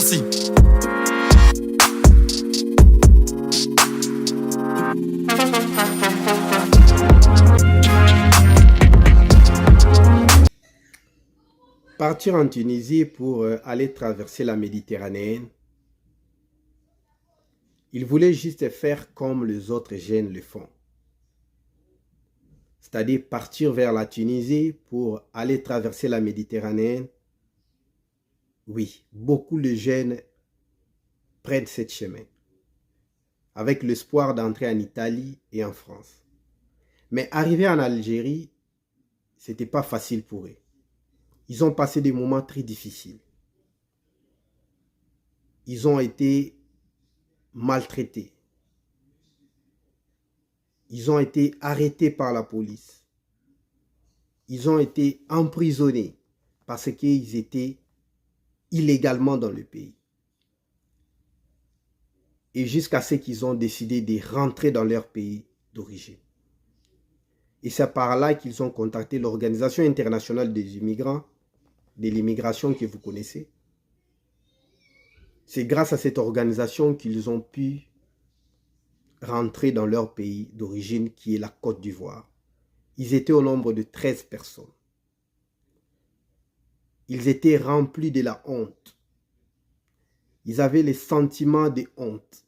Merci. Partir en Tunisie pour aller traverser la Méditerranée, il voulait juste faire comme les autres jeunes le font. C'est-à-dire partir vers la Tunisie pour aller traverser la Méditerranée. Oui, beaucoup de jeunes prennent ce chemin avec l'espoir d'entrer en Italie et en France. Mais arriver en Algérie, ce n'était pas facile pour eux. Ils ont passé des moments très difficiles. Ils ont été maltraités. Ils ont été arrêtés par la police. Ils ont été emprisonnés parce qu'ils étaient illégalement dans le pays. Et jusqu'à ce qu'ils ont décidé de rentrer dans leur pays d'origine. Et c'est par là qu'ils ont contacté l'Organisation internationale des immigrants, de l'immigration que vous connaissez. C'est grâce à cette organisation qu'ils ont pu rentrer dans leur pays d'origine qui est la Côte d'Ivoire. Ils étaient au nombre de 13 personnes. Ils étaient remplis de la honte. Ils avaient les sentiments de honte.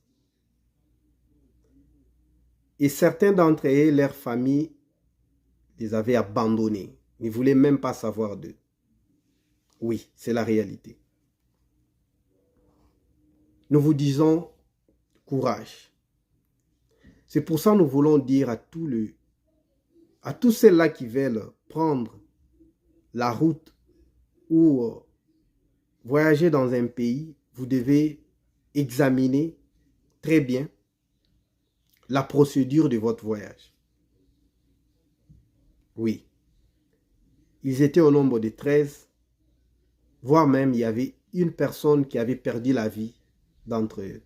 Et certains d'entre eux, leur famille, les avaient abandonnés. Ils ne voulaient même pas savoir d'eux. Oui, c'est la réalité. Nous vous disons courage. C'est pour ça que nous voulons dire à tous ceux-là qui veulent prendre la route ou voyager dans un pays, vous devez examiner très bien la procédure de votre voyage. Oui. Ils étaient au nombre de 13, voire même il y avait une personne qui avait perdu la vie d'entre eux.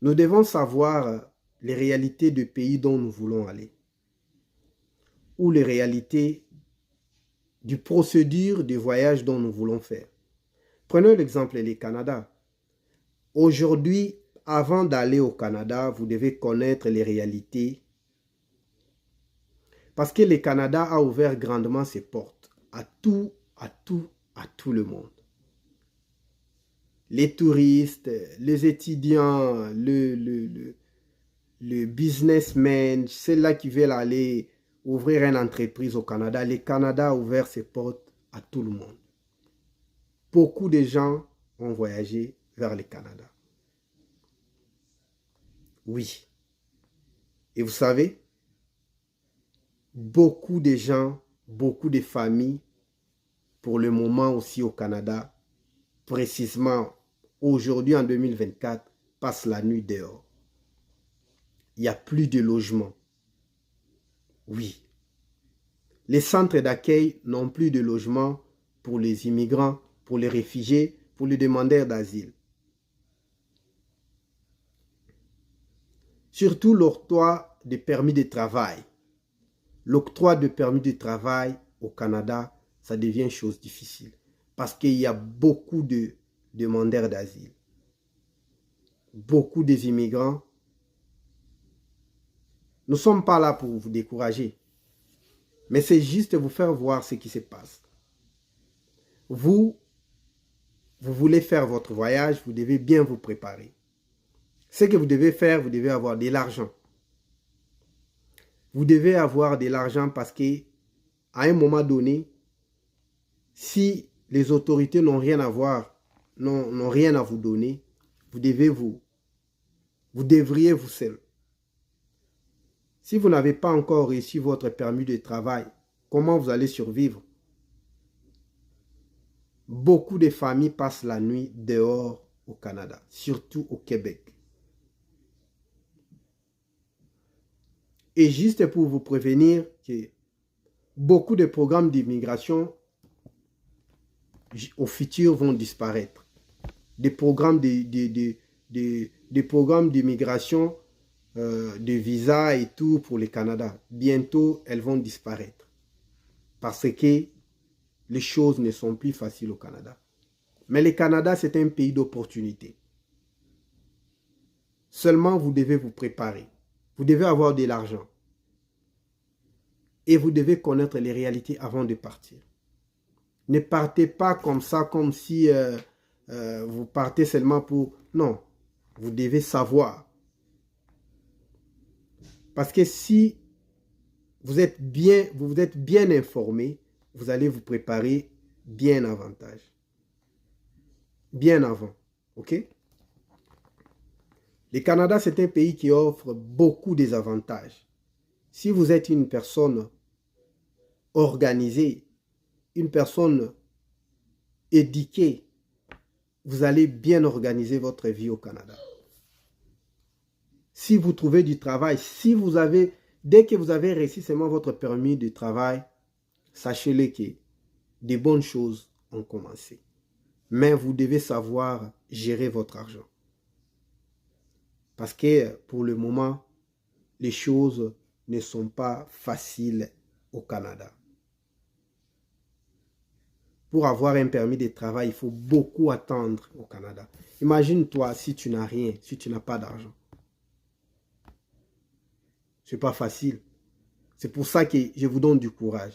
Nous devons savoir les réalités du pays dont nous voulons aller, ou les réalités du procédure de voyage dont nous voulons faire. Prenons l'exemple du Canada. Aujourd'hui, avant d'aller au Canada, vous devez connaître les réalités parce que le Canada a ouvert grandement ses portes à tout le monde. Les touristes, les étudiants, le businessman, ceux-là qui veulent aller ouvrir une entreprise au Canada, le Canada a ouvert ses portes à tout le monde. Beaucoup de gens ont voyagé vers le Canada. Oui. Et vous savez, beaucoup de gens, beaucoup de familles, pour le moment aussi au Canada, précisément aujourd'hui en 2024, passent la nuit dehors. Il n'y a plus de logement. Oui. Les centres d'accueil n'ont plus de logement pour les immigrants, pour les réfugiés, pour les demandeurs d'asile. Surtout l'octroi de permis de travail. L'octroi de permis de travail au Canada, ça devient chose difficile parce qu'il y a beaucoup de demandeurs d'asile. Beaucoup des immigrants. Nous ne sommes pas là pour vous décourager, mais c'est juste vous faire voir ce qui se passe. Vous voulez faire votre voyage, vous devez bien vous préparer. Ce que vous devez faire, vous devez avoir de l'argent. Vous devez avoir de l'argent parce qu'à un moment donné, si les autorités n'ont rien à voir, n'ont rien à vous donner, vous devriez vous seul. Si vous n'avez pas encore reçu votre permis de travail, comment vous allez survivre? Beaucoup de familles passent la nuit dehors au Canada, surtout au Québec. Et juste pour vous prévenir que beaucoup de programmes d'immigration au futur vont disparaître. Des programmes d'immigration, de visa et tout pour le Canada. Bientôt, elles vont disparaître. Parce que les choses ne sont plus faciles au Canada. Mais le Canada, c'est un pays d'opportunités. Seulement, vous devez vous préparer. Vous devez avoir de l'argent. Et vous devez connaître les réalités avant de partir. Ne partez pas comme ça, comme si vous partez seulement pour... Non, vous devez savoir. Parce que si vous êtes bien informé, vous allez vous préparer bien davantage. Bien avant. OK? Le Canada, c'est un pays qui offre beaucoup d'avantages. Si vous êtes une personne organisée, une personne éduquée, vous allez bien organiser votre vie au Canada. Si vous trouvez du travail, dès que vous avez réussi seulement votre permis de travail, sachez-le que de bonnes choses ont commencé. Mais vous devez savoir gérer votre argent. Parce que pour le moment, les choses ne sont pas faciles au Canada. Pour avoir un permis de travail, il faut beaucoup attendre au Canada. Imagine-toi si tu n'as rien, si tu n'as pas d'argent. Ce n'est pas facile. C'est pour ça que je vous donne du courage.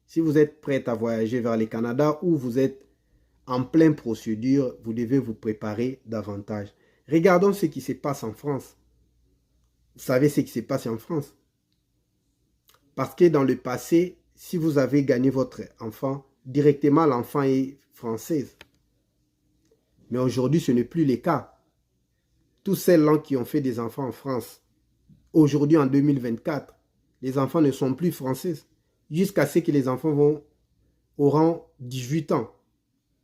Si vous êtes prêt à voyager vers le Canada ou vous êtes en pleine procédure, vous devez vous préparer davantage. Regardons ce qui se passe en France. Vous savez ce qui s'est passé en France. Parce que dans le passé, si vous avez gagné votre enfant, directement l'enfant est française. Mais aujourd'hui, ce n'est plus le cas. Tous ceux-là qui ont fait des enfants en France, aujourd'hui en 2024, les enfants ne sont plus français. Jusqu'à ce que les enfants auront 18 ans.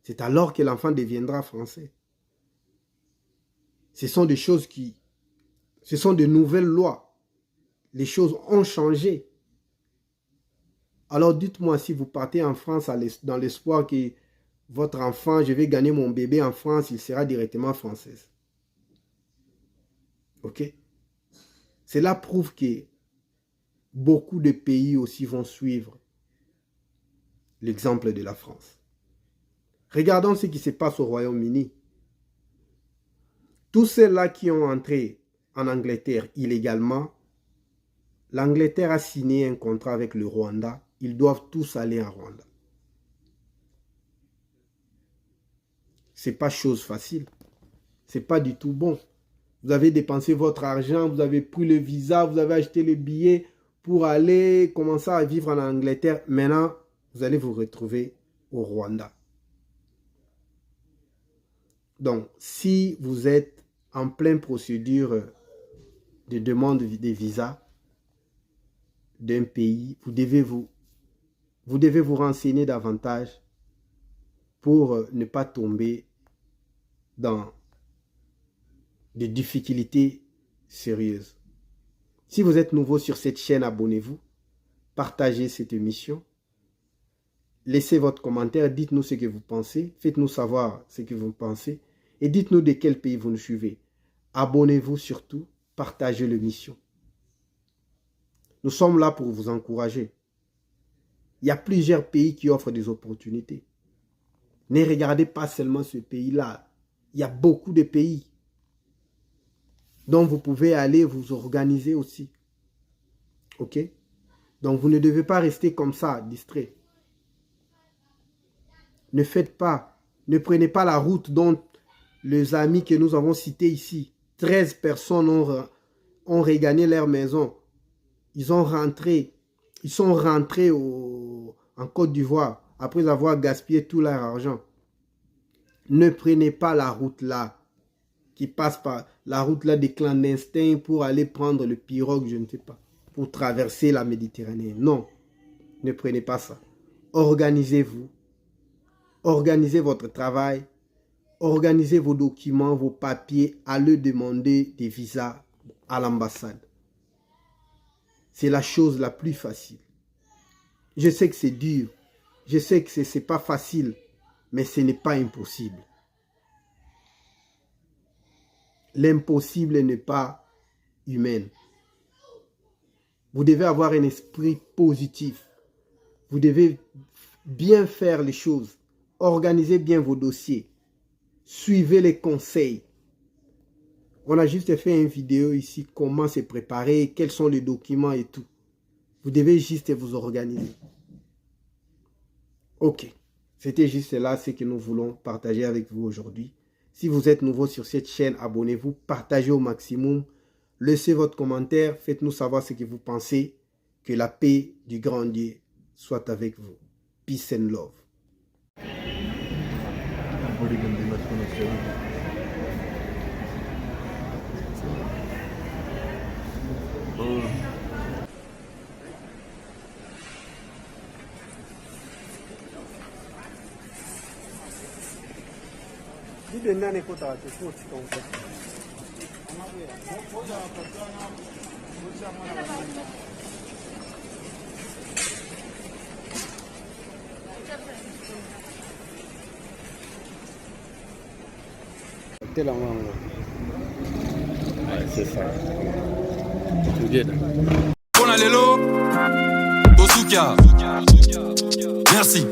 C'est alors que l'enfant deviendra français. Ce sont des choses ce sont de nouvelles lois. Les choses ont changé. Alors dites-moi si vous partez en France dans l'espoir que votre enfant, je vais gagner mon bébé en France, il sera directement français. Ok? Cela prouve que beaucoup de pays aussi vont suivre l'exemple de la France. Regardons ce qui se passe au Royaume-Uni. Tous ceux-là qui ont entré en Angleterre illégalement, l'Angleterre a signé un contrat avec le Rwanda. Ils doivent tous aller en Rwanda. Ce n'est pas chose facile. Ce n'est pas du tout bon. Vous avez dépensé votre argent, vous avez pris le visa, vous avez acheté le billet pour aller commencer à vivre en Angleterre. Maintenant, vous allez vous retrouver au Rwanda. Donc, si vous êtes en pleine procédure de demande de visa d'un pays, vous devez vous renseigner davantage pour ne pas tomber dans des difficultés sérieuses. Si vous êtes nouveau sur cette chaîne, abonnez-vous, partagez cette émission, laissez votre commentaire, dites-nous ce que vous pensez, faites-nous savoir ce que vous pensez et dites-nous de quel pays vous nous suivez. Abonnez-vous surtout, partagez l'émission. Nous sommes là pour vous encourager. Il y a plusieurs pays qui offrent des opportunités. Ne regardez pas seulement ce pays-là. Il y a beaucoup de pays dont vous pouvez aller vous organiser aussi. Ok? Donc vous ne devez pas rester comme ça, distrait. Ne faites pas, ne prenez pas la route dont les amis que nous avons cités ici, 13 personnes ont regagné leur maison. Ils sont rentrés en Côte d'Ivoire après avoir gaspillé tout leur argent. Ne prenez pas la route là, qui passe par la route là des clandestins pour aller prendre le pirogue, je ne sais pas, pour traverser la Méditerranée. Non, ne prenez pas ça. Organisez-vous. Organisez votre travail. Organisez vos documents, vos papiers. Allez demander des visas à l'ambassade. C'est la chose la plus facile. Je sais que c'est dur. Je sais que ce n'est pas facile. Mais ce n'est pas impossible. L'impossible n'est pas humain. Vous devez avoir un esprit positif. Vous devez bien faire les choses. Organisez bien vos dossiers. Suivez les conseils. On a juste fait une vidéo ici, comment se préparer, quels sont les documents et tout. Vous devez juste vous organiser. Ok, c'était juste là ce que nous voulons partager avec vous aujourd'hui. Si vous êtes nouveau sur cette chaîne, abonnez-vous, partagez au maximum. Laissez votre commentaire, faites-nous savoir ce que vous pensez. Que la paix du grand Dieu soit avec vous. Peace and love. C'est ça. Bonalelo, Tosuka. Merci.